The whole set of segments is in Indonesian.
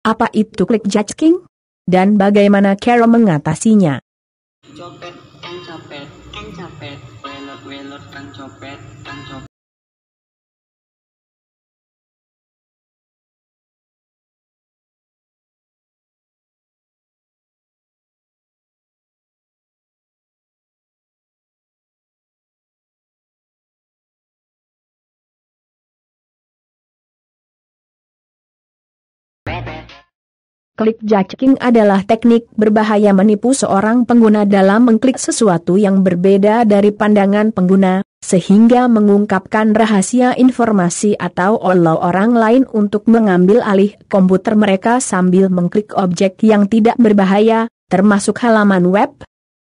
Apa itu clickjacking? Dan bagaimana cara mengatasinya? Copet, copet, copet, welot, copet, copet. Clickjacking adalah teknik berbahaya menipu seorang pengguna dalam mengklik sesuatu yang berbeda dari pandangan pengguna, sehingga mengungkapkan rahasia informasi atau olah orang lain untuk mengambil alih komputer mereka sambil mengklik objek yang tidak berbahaya, termasuk halaman web.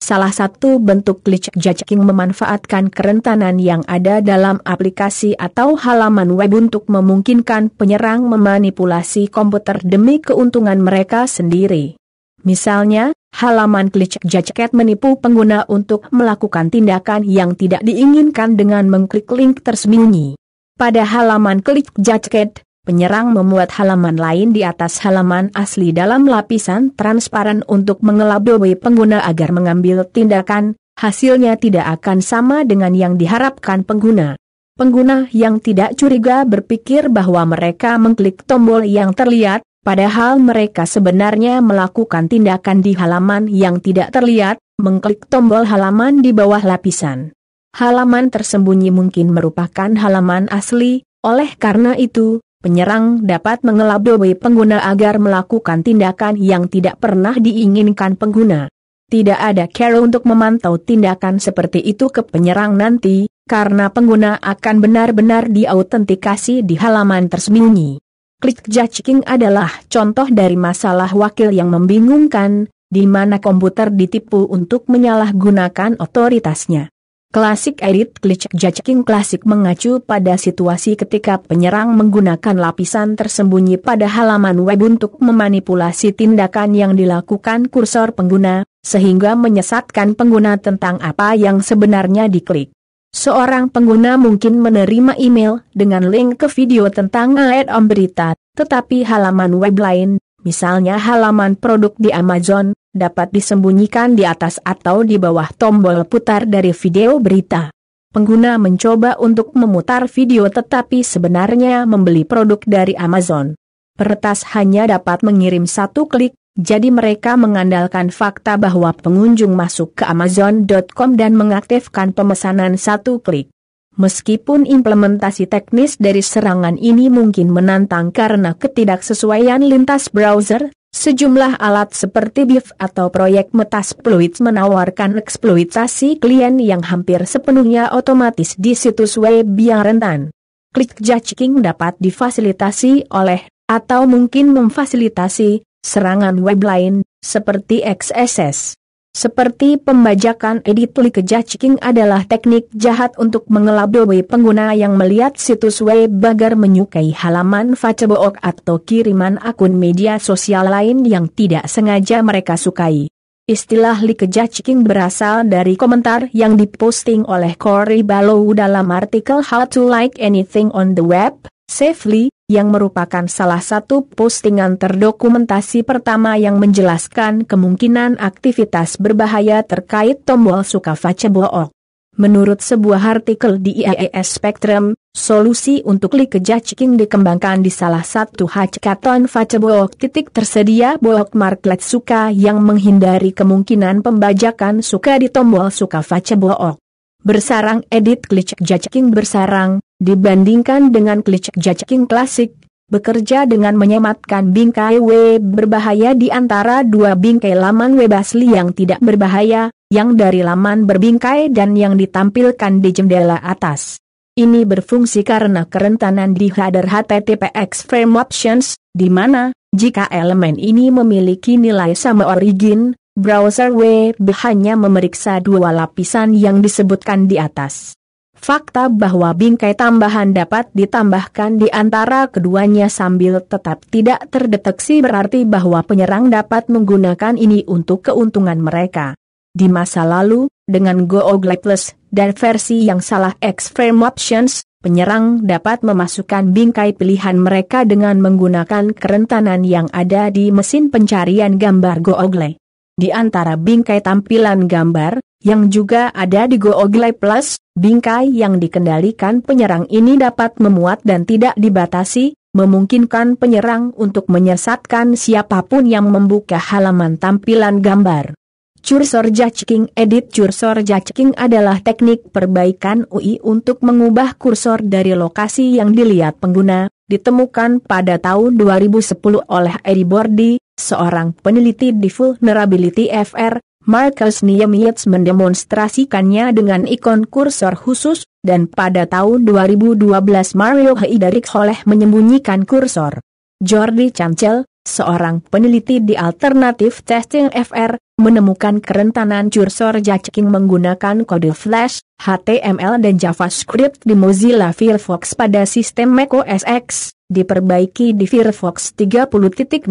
Salah satu bentuk clickjacking memanfaatkan kerentanan yang ada dalam aplikasi atau halaman web untuk memungkinkan penyerang memanipulasi komputer demi keuntungan mereka sendiri. Misalnya, halaman clickjacking menipu pengguna untuk melakukan tindakan yang tidak diinginkan dengan mengklik link tersembunyi. Pada halaman clickjacking, penyerang memuat halaman lain di atas halaman asli dalam lapisan transparan untuk mengelabui pengguna agar mengambil tindakan, hasilnya tidak akan sama dengan yang diharapkan pengguna. Pengguna yang tidak curiga berpikir bahwa mereka mengklik tombol yang terlihat, padahal mereka sebenarnya melakukan tindakan di halaman yang tidak terlihat, mengklik tombol halaman di bawah lapisan. Halaman tersembunyi mungkin merupakan halaman asli, oleh karena itu, penyerang dapat mengelabui pengguna agar melakukan tindakan yang tidak pernah diinginkan pengguna. Tidak ada cara untuk memantau tindakan seperti itu ke penyerang nanti, karena pengguna akan benar-benar diautentikasi di halaman tersembunyi. Clickjacking adalah contoh dari masalah wakil yang membingungkan, di mana komputer ditipu untuk menyalahgunakan otoritasnya. Klasik edit clickjacking klasik mengacu pada situasi ketika penyerang menggunakan lapisan tersembunyi pada halaman web untuk memanipulasi tindakan yang dilakukan kursor pengguna, sehingga menyesatkan pengguna tentang apa yang sebenarnya diklik. Seorang pengguna mungkin menerima email dengan link ke video tentang add-on berita, tetapi halaman web lain, misalnya halaman produk di Amazon, dapat disembunyikan di atas atau di bawah tombol putar dari video berita. Pengguna mencoba untuk memutar video tetapi sebenarnya membeli produk dari Amazon. Peretas hanya dapat mengirim satu klik, jadi mereka mengandalkan fakta bahwa pengunjung masuk ke Amazon.com dan mengaktifkan pemesanan satu klik. Meskipun implementasi teknis dari serangan ini mungkin menantang karena ketidaksesuaian lintas browser, sejumlah alat seperti BIF atau proyek Metasploit menawarkan eksploitasi klien yang hampir sepenuhnya otomatis di situs web yang rentan. Clickjacking dapat difasilitasi oleh, atau mungkin memfasilitasi, serangan web lain, seperti XSS. Seperti pembajakan edit clickjacking adalah teknik jahat untuk mengelabui pengguna yang melihat situs web agar menyukai halaman Facebook atau kiriman akun media sosial lain yang tidak sengaja mereka sukai. Istilah clickjacking berasal dari komentar yang diposting oleh Cory Barlow dalam artikel How to Like Anything on the Web Safely, yang merupakan salah satu postingan terdokumentasi pertama yang menjelaskan kemungkinan aktivitas berbahaya terkait tombol suka Facebook. Menurut sebuah artikel di IIS Spectrum, solusi untuk clickjacking dikembangkan di salah satu hackathon Facebook. Tersedia bookmarklet suka yang menghindari kemungkinan pembajakan suka di tombol suka Facebook. Bersarang edit clickjacking bersarang, dibandingkan dengan clickjacking klasik, bekerja dengan menyematkan bingkai web berbahaya di antara dua bingkai laman web asli yang tidak berbahaya, yang dari laman berbingkai dan yang ditampilkan di jendela atas. Ini berfungsi karena kerentanan di header HTTPS frame options, di mana, jika elemen ini memiliki nilai sama origin, browser web hanya memeriksa dua lapisan yang disebutkan di atas. Fakta bahwa bingkai tambahan dapat ditambahkan di antara keduanya sambil tetap tidak terdeteksi berarti bahwa penyerang dapat menggunakan ini untuk keuntungan mereka. Di masa lalu, dengan Google Plus dan versi yang salah X-Frame Options, penyerang dapat memasukkan bingkai pilihan mereka dengan menggunakan kerentanan yang ada di mesin pencarian gambar Google. Di antara bingkai tampilan gambar, yang juga ada di Google Plus, bingkai yang dikendalikan penyerang ini dapat memuat dan tidak dibatasi, memungkinkan penyerang untuk menyesatkan siapapun yang membuka halaman tampilan gambar. Cursor Jacking Edit. Cursor Jacking adalah teknik perbaikan UI untuk mengubah kursor dari lokasi yang dilihat pengguna, ditemukan pada tahun 2010 oleh Eddie Bordy, seorang peneliti di Vulnerability FR. Marcus Niemietz mendemonstrasikannya dengan ikon kursor khusus, dan pada tahun 2012 Mario Heiderich menyembunyikan kursor. Jordi Cancel, seorang peneliti di Alternative Testing FR, menemukan kerentanan cursor jacking menggunakan kode Flash, HTML dan JavaScript di Mozilla Firefox pada sistem macOS X, diperbaiki di Firefox 3.0,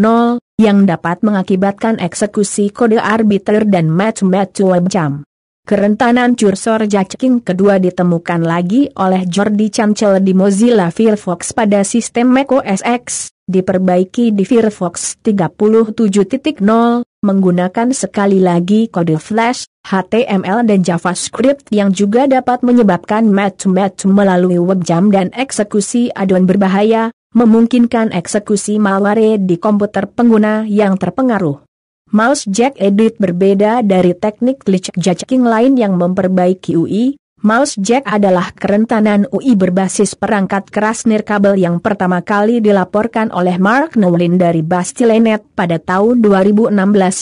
yang dapat mengakibatkan eksekusi kode arbiter dan match-match webcam. Kerentanan cursor jacking kedua ditemukan lagi oleh Jordi Cancel di Mozilla Firefox pada sistem macOS X, diperbaiki di Firefox 3.7.0, menggunakan sekali lagi kode Flash, HTML dan JavaScript yang juga dapat menyebabkan match-match melalui webcam dan eksekusi aduan berbahaya, memungkinkan eksekusi malware di komputer pengguna yang terpengaruh. Mouse Jack Edit. Berbeda dari teknik glitch jacking lain yang memperbaiki UI, Mouse Jack adalah kerentanan UI berbasis perangkat keras nirkabel yang pertama kali dilaporkan oleh Mark Nowlin dari Bastilenet pada tahun 2016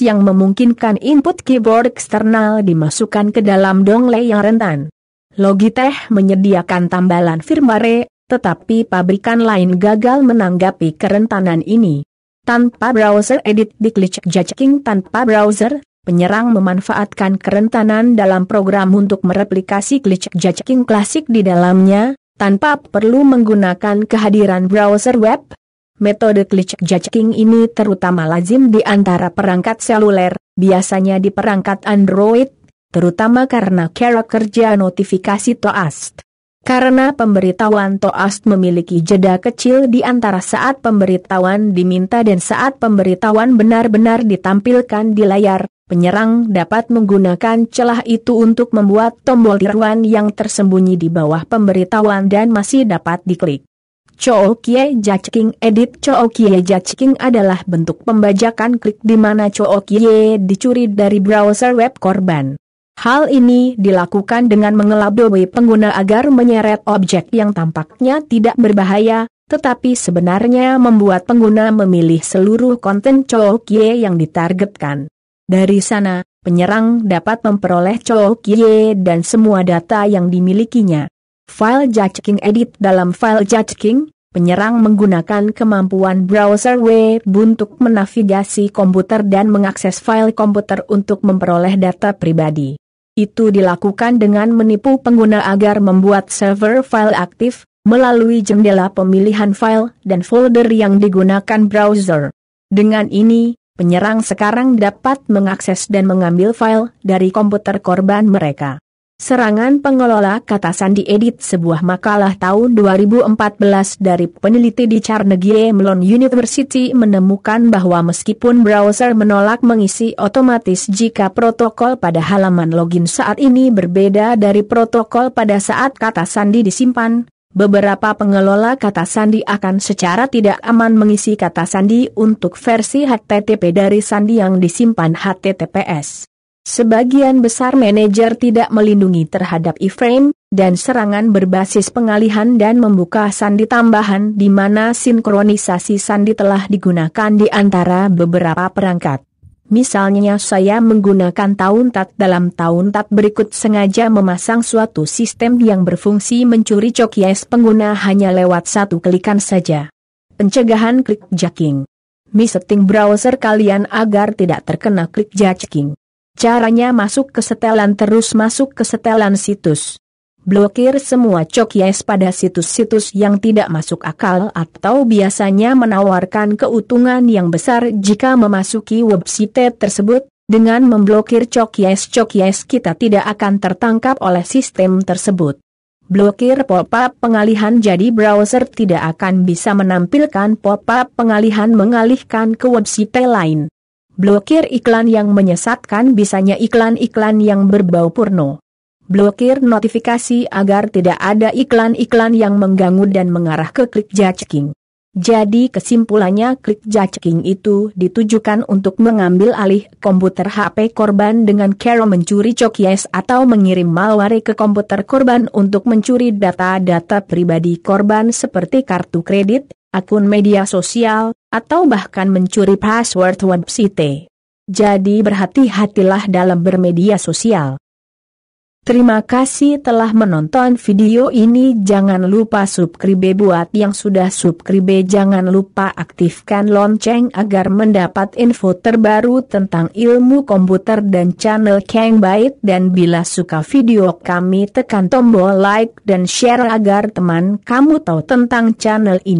yang memungkinkan input keyboard eksternal dimasukkan ke dalam dongle yang rentan. Logitech menyediakan tambalan firmware, tetapi pabrikan lain gagal menanggapi kerentanan ini. Tanpa browser edit di glitch jacking. Tanpa browser, penyerang memanfaatkan kerentanan dalam program untuk mereplikasi glitch jacking klasik di dalamnya, tanpa perlu menggunakan kehadiran browser web. Metode glitch jacking ini terutama lazim di antara perangkat seluler, biasanya di perangkat Android, terutama karena cara kerja notifikasi Toast. Karena pemberitahuan Toast memiliki jeda kecil di antara saat pemberitahuan diminta dan saat pemberitahuan benar-benar ditampilkan di layar, penyerang dapat menggunakan celah itu untuk membuat tombol tiruan yang tersembunyi di bawah pemberitahuan dan masih dapat diklik. Chookie Jacking Edit. Chookie Jacking adalah bentuk pembajakan klik di mana Chookie dicuri dari browser web korban. Hal ini dilakukan dengan mengelabui pengguna agar menyeret objek yang tampaknya tidak berbahaya, tetapi sebenarnya membuat pengguna memilih seluruh konten Chookie yang ditargetkan. Dari sana, penyerang dapat memperoleh Chookie dan semua data yang dimilikinya. File Jacking Edit. Dalam file jacking, penyerang menggunakan kemampuan browser web untuk menavigasi komputer dan mengakses file komputer untuk memperoleh data pribadi. Itu dilakukan dengan menipu pengguna agar membuat server file aktif, melalui jendela pemilihan file dan folder yang digunakan browser. Dengan ini, penyerang sekarang dapat mengakses dan mengambil file dari komputer korban mereka. Serangan pengelola kata sandi edit. Sebuah makalah tahun 2014 dari peneliti di Carnegie Mellon University menemukan bahwa meskipun browser menolak mengisi otomatis jika protokol pada halaman login saat ini berbeda dari protokol pada saat kata sandi disimpan, beberapa pengelola kata sandi akan secara tidak aman mengisi kata sandi untuk versi HTTP dari sandi yang disimpan HTTPS. Sebagian besar manajer tidak melindungi terhadap iframe, dan serangan berbasis pengalihan dan membuka sandi tambahan di mana sinkronisasi sandi telah digunakan di antara beberapa perangkat. Misalnya saya menggunakan tahun-tat dalam tahun-tat berikut sengaja memasang suatu sistem yang berfungsi mencuri cookies pengguna hanya lewat satu klikan saja. Pencegahan klik jacking. Setting browser kalian agar tidak terkena klik jacking. Caranya masuk ke setelan terus masuk ke setelan situs. Blokir semua cookies pada situs-situs yang tidak masuk akal atau biasanya menawarkan keuntungan yang besar jika memasuki website tersebut. Dengan memblokir cookies kita tidak akan tertangkap oleh sistem tersebut. Blokir pop-up pengalihan. Jadi browser tidak akan bisa menampilkan pop-up pengalihan mengalihkan ke website lain. Blokir iklan yang menyesatkan. Bisanya iklan-iklan yang berbau porno. Blokir notifikasi agar tidak ada iklan-iklan yang mengganggu dan mengarah ke clickjacking. Jadi kesimpulannya clickjacking itu ditujukan untuk mengambil alih komputer HP korban dengan cara mencuri cookies atau mengirim malware ke komputer korban untuk mencuri data-data pribadi korban seperti kartu kredit, akun media sosial, atau bahkan mencuri password website. Jadi berhati-hatilah dalam bermedia sosial. Terima kasih telah menonton video ini. Jangan lupa subscribe. Buat yang sudah subscribe jangan lupa aktifkan lonceng agar mendapat info terbaru tentang ilmu komputer dan channel Kang Bait. Dan bila suka video kami tekan tombol like dan share agar teman kamu tahu tentang channel ini.